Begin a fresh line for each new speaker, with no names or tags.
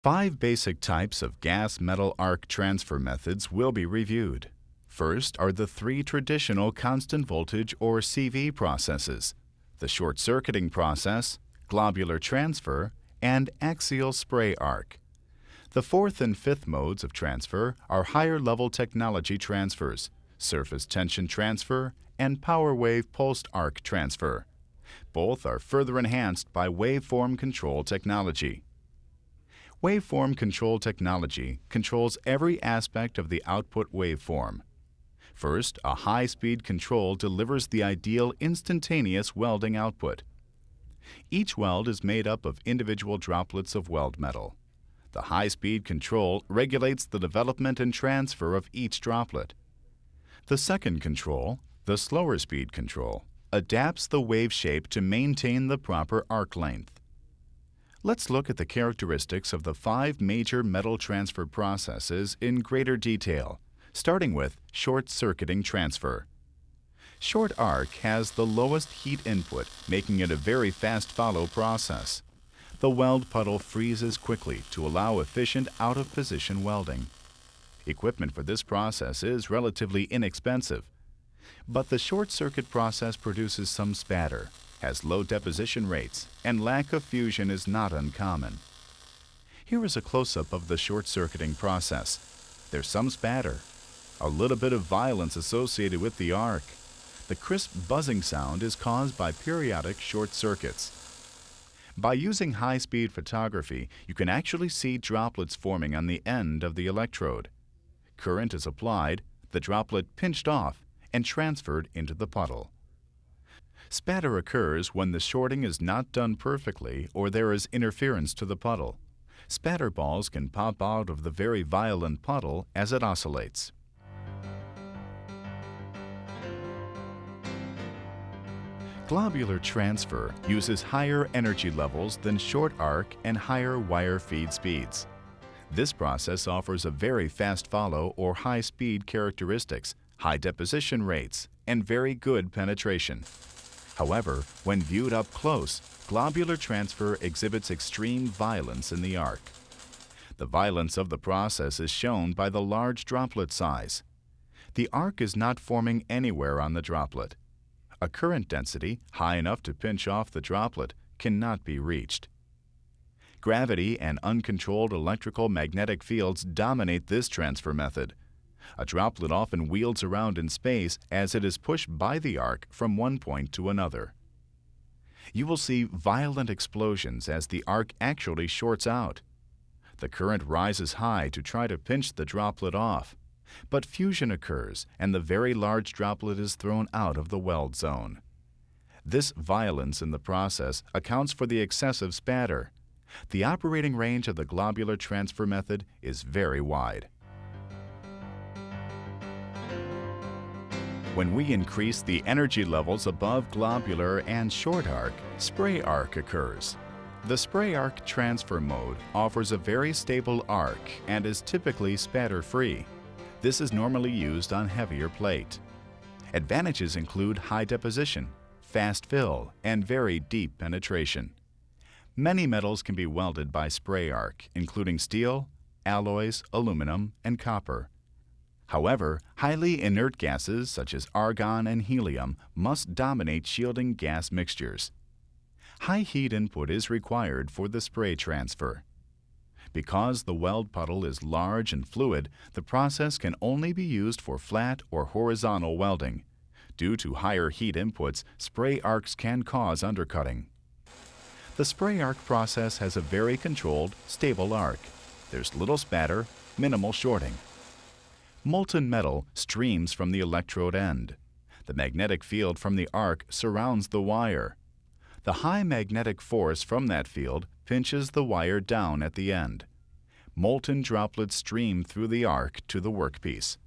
5 basic types of gas-metal arc transfer methods will be reviewed. First are the 3 traditional constant voltage or CV processes: the short-circuiting process, globular transfer, and axial spray arc. The 4th and 5th modes of transfer are higher-level technology transfers, surface tension transfer, and power wave pulsed arc transfer. Both are further enhanced by waveform control technology. Waveform control technology controls every aspect of the output waveform. First, a high-speed control delivers the ideal instantaneous welding output. Each weld is made up of individual droplets of weld metal. The high-speed control regulates the development and transfer of each droplet. The second control, the slower speed control, adapts the wave shape to maintain the proper arc length. Let's look at the characteristics of the 5 major metal transfer processes in greater detail, starting with short-circuiting transfer. Short arc has the lowest heat input, making it a very fast follow process. The weld puddle freezes quickly to allow efficient out-of-position welding. Equipment for this process is relatively inexpensive, but the short-circuit process produces some spatter, has low deposition rates, and lack of fusion is not uncommon. Here is a close-up of the short-circuiting process. There's some spatter, a little bit of violence associated with the arc. The crisp buzzing sound is caused by periodic short circuits. By using high-speed photography, you can actually see droplets forming on the end of the electrode. Current is applied, the droplet pinched off, and transferred into the puddle. Spatter occurs when the shorting is not done perfectly or there is interference to the puddle. Spatter balls can pop out of the very violent puddle as it oscillates. Globular transfer uses higher energy levels than short arc and higher wire feed speeds. This process offers a very fast follow or high speed characteristics, high deposition rates, and very good penetration. However, when viewed up close, globular transfer exhibits extreme violence in the arc. The violence of the process is shown by the large droplet size. The arc is not forming anywhere on the droplet. A current density high enough to pinch off the droplet cannot be reached. Gravity and uncontrolled electrical magnetic fields dominate this transfer method. A droplet often wields around in space as it is pushed by the arc from one point to another. You will see violent explosions as the arc actually shorts out. The current rises high to try to pinch the droplet off, but fusion occurs and the very large droplet is thrown out of the weld zone. This violence in the process accounts for the excessive spatter. The operating range of the globular transfer method is very wide. When we increase the energy levels above globular and short arc, spray arc occurs. The spray arc transfer mode offers a very stable arc and is typically spatter-free. This is normally used on heavier plate. Advantages include high deposition, fast fill, and very deep penetration. Many metals can be welded by spray arc, including steel, alloys, aluminum, and copper. However, highly inert gases such as argon and helium must dominate shielding gas mixtures. High heat input is required for the spray transfer. Because the weld puddle is large and fluid, the process can only be used for flat or horizontal welding. Due to higher heat inputs, spray arcs can cause undercutting. The spray arc process has a very controlled, stable arc. There's little spatter, minimal shorting. Molten metal streams from the electrode end. The magnetic field from the arc surrounds the wire. The high magnetic force from that field pinches the wire down at the end. Molten droplets stream through the arc to the workpiece.